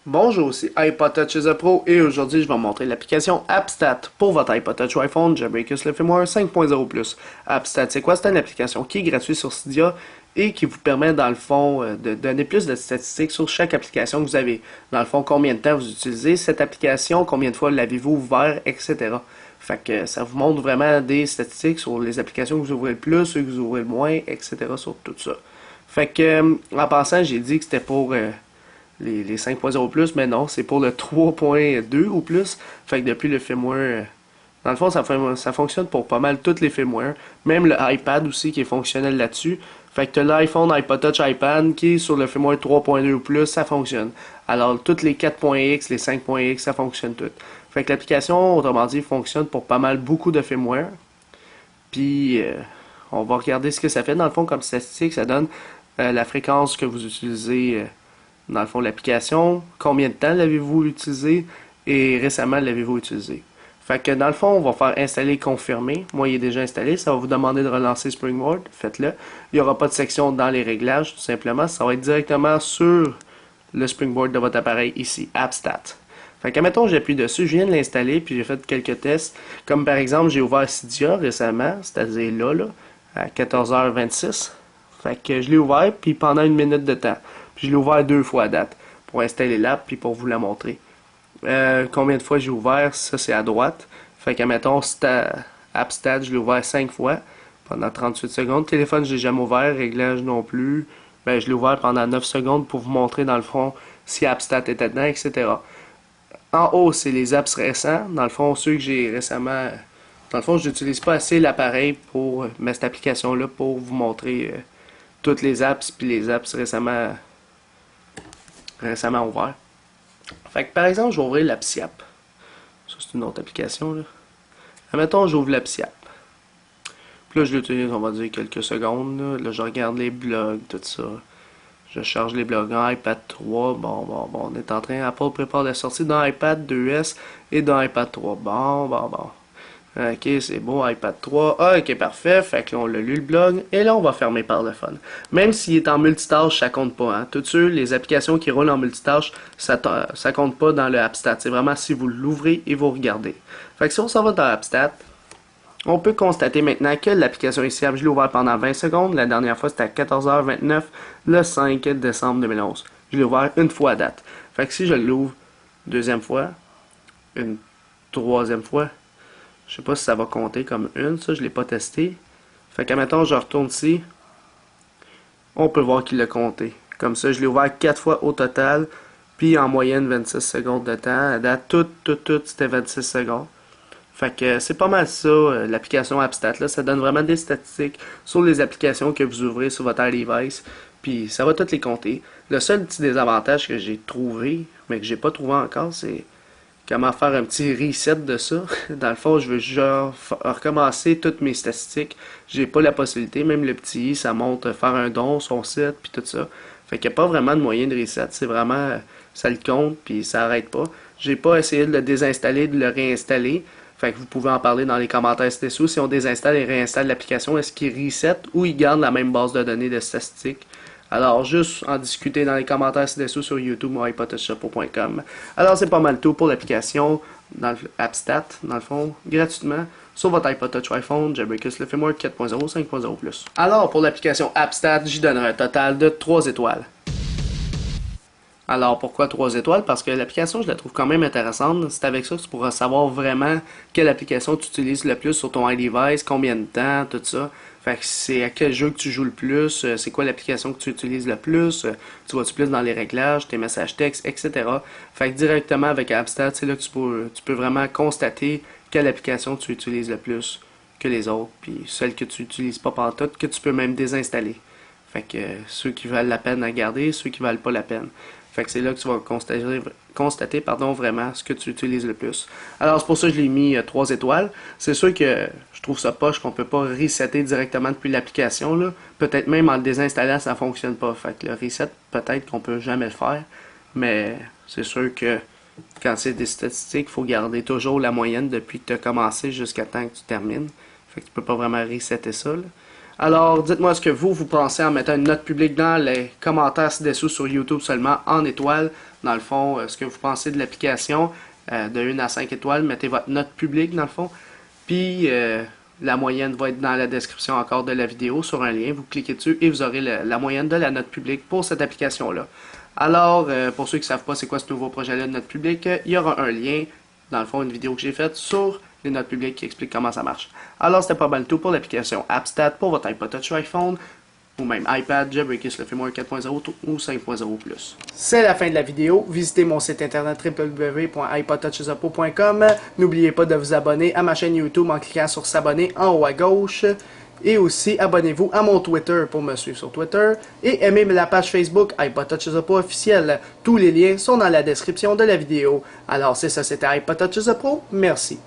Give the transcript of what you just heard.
Bonjour, c'est iPod Touch The Pro et aujourd'hui je vais vous montrer l'application AppStat pour votre iPod Touch ou iPhone Jailbreakers le firmware 5.0+. AppStat, c'est quoi? C'est une application qui est gratuite sur Cydia et qui vous permet dans le fond de donner plus de statistiques sur chaque application que vous avez. Dans le fond, combien de temps vous utilisez cette application, combien de fois l'avez-vous ouvert, etc. Fait que ça vous montre vraiment des statistiques sur les applications que vous ouvrez le plus, ceux que vous ouvrez le moins, etc. sur tout ça. Fait que en passant, j'ai dit que c'était pour les 5.0 plus, mais non, c'est pour le 3.2 ou plus. Fait que depuis le firmware, dans le fond, ça fonctionne pour pas mal toutes les firmware. Même le iPad aussi qui est fonctionnel là-dessus. Fait que l'iPhone, iPod Touch, iPad qui est sur le firmware 3.2 ou plus, ça fonctionne. Alors, toutes les 4.x, les 5.x, ça fonctionne toutes. Fait que l'application, autrement dit, fonctionne pour pas mal beaucoup de firmware. Puis, on va regarder ce que ça fait. Dans le fond, comme statistique, ça donne la fréquence que vous utilisez dans le fond, l'application, combien de temps l'avez-vous utilisé et récemment l'avez-vous utilisé. Fait que dans le fond, on va faire installer confirmer. Moi, il est déjà installé. Ça va vous demander de relancer Springboard. Faites-le. Il n'y aura pas de section dans les réglages, tout simplement. Ça va être directement sur le Springboard de votre appareil ici, AppStat. Fait que, mettons, j'appuie dessus, je viens de l'installer, puis j'ai fait quelques tests. Comme par exemple, j'ai ouvert Cydia récemment, c'est-à-dire là, à 14h26. Fait que je l'ai ouvert, puis pendant une minute de temps. Puis je l'ai ouvert deux fois à date, pour installer l'app, puis pour vous la montrer. Combien de fois j'ai ouvert, ça c'est à droite. Fait que, mettons, AppStat, je l'ai ouvert 5 fois, pendant 38 secondes. Téléphone, je l'ai jamais ouvert, réglage non plus. Ben, je l'ai ouvert pendant 9 secondes pour vous montrer dans le fond si AppStat était dedans, etc. En haut, c'est les apps récents. Dans le fond, ceux que j'ai récemment. Dans le fond, je n'utilise pas assez l'appareil pour mettre cette application-là pour vous montrer toutes les apps puis les apps récemment ouvertes. Fait que par exemple, je vais ouvrir l'AppSiap. Ça, c'est une autre application. Là. Admettons, j'ouvre l'AppSiap. Puis là, je l'utilise, on va dire, quelques secondes. Là, je regarde les blogs, tout ça. Je charge les blogs en iPad 3. Bon, on est en train, Apple prépare la sortie d'un iPad 2S et d'un iPad 3. Bon. Ok, c'est beau, iPad 3. Ah, ok, parfait. Fait que là, on l'a lu le blog. Et là, on va fermer par le fun. Même s'il est en multitâche, ça compte pas. Hein. Tout sûr, les applications qui roulent en multitâche, ça compte pas dans le AppStat. C'est vraiment si vous l'ouvrez et vous regardez. Fait que si on s'en va dans AppStat, on peut constater maintenant que l'application ici, je l'ai ouvert pendant 20 secondes. La dernière fois, c'était à 14h29, le 5 décembre 2011. Je l'ai ouvert une fois à date. Fait que si je l'ouvre deuxième fois, une troisième fois, je sais pas si ça va compter comme une, ça, je l'ai pas testé. Fait que, mettons, je retourne ici, on peut voir qu'il l'a compté. Comme ça, je l'ai ouvert 4 fois au total, puis en moyenne 26 secondes de temps. À date, tout, c'était 26 secondes. Fait que c'est pas mal ça, l'application AppStat. Là, ça donne vraiment des statistiques sur les applications que vous ouvrez sur votre device. Puis ça va toutes les compter. Le seul petit désavantage que j'ai trouvé, mais que j'ai pas trouvé encore, c'est comment faire un petit reset de ça. Dans le fond, je veux genre recommencer toutes mes statistiques. J'ai pas la possibilité, même le petit, ça montre faire un don, son site, puis tout ça. Fait qu'il n'y a pas vraiment de moyen de reset. C'est vraiment, ça le compte, puis ça arrête pas. J'ai pas essayé de le désinstaller, de le réinstaller. Fait que vous pouvez en parler dans les commentaires ci-dessous. Si on désinstalle et réinstalle l'application, est-ce qu'il reset ou il garde la même base de données de statistiques? Alors, juste en discuter dans les commentaires ci-dessous sur YouTube ou iPodTouchShop.com. Alors, c'est pas mal tout pour l'application dans AppStat, dans le fond, gratuitement, sur votre iPod Touch ou iPhone, Jailbreakers le firmware 4.0, 5.0+. Alors, pour l'application AppStat, j'y donnerai un total de 3 étoiles. Alors, pourquoi 3 étoiles? Parce que l'application, je la trouve quand même intéressante. C'est avec ça que tu pourras savoir vraiment quelle application tu utilises le plus sur ton iDevice, combien de temps, tout ça. Fait que c'est à quel jeu que tu joues le plus, c'est quoi l'application que tu utilises le plus, tu vas-tu plus dans les réglages, tes messages textes, etc. Fait que directement avec AppStat, c'est là que tu peux vraiment constater quelle application tu utilises le plus que les autres, puis celles que tu utilises pas pantoute, que tu peux même désinstaller. Fait que ceux qui valent la peine à garder, ceux qui valent pas la peine. Fait que c'est là que tu vas constater vraiment ce que tu utilises le plus. Alors c'est pour ça que je l'ai mis 3 étoiles. C'est sûr que je trouve ça poche qu'on peut pas resetter directement depuis l'application. Là. Peut-être même en le désinstallant, ça fonctionne pas. Fait que le reset, peut-être qu'on peut jamais le faire. Mais c'est sûr que quand c'est des statistiques, il faut garder toujours la moyenne depuis que tu as commencé jusqu'à temps que tu termines. Fait que tu peux pas vraiment resetter ça. Là. Alors, dites-moi ce que vous pensez en mettant une note publique dans les commentaires ci-dessous sur YouTube seulement, en étoiles. Dans le fond, ce que vous pensez de l'application, de 1 à 5 étoiles, mettez votre note publique dans le fond. Puis, la moyenne va être dans la description encore de la vidéo sur un lien. Vous cliquez dessus et vous aurez la moyenne de la note publique pour cette application-là. Alors, pour ceux qui ne savent pas c'est quoi ce nouveau projet-là de note publique, il y aura un lien, dans le fond, une vidéo que j'ai faite sur les notes publiques qui explique comment ça marche. Alors, c'était pas mal tout pour l'application AppStat pour votre iPod Touch iPhone ou même iPad, Jailbreakers le firmware 4.0 ou 5.0+. C'est la fin de la vidéo. Visitez mon site internet www.ipodtouchesapo.com. N'oubliez pas de vous abonner à ma chaîne YouTube en cliquant sur s'abonner en haut à gauche. Et aussi, abonnez-vous à mon Twitter pour me suivre sur Twitter. Et aimez la page Facebook iPod Touches Pro officielle. Tous les liens sont dans la description de la vidéo. Alors c'est ça, c'était iPod Touches Pro. Merci.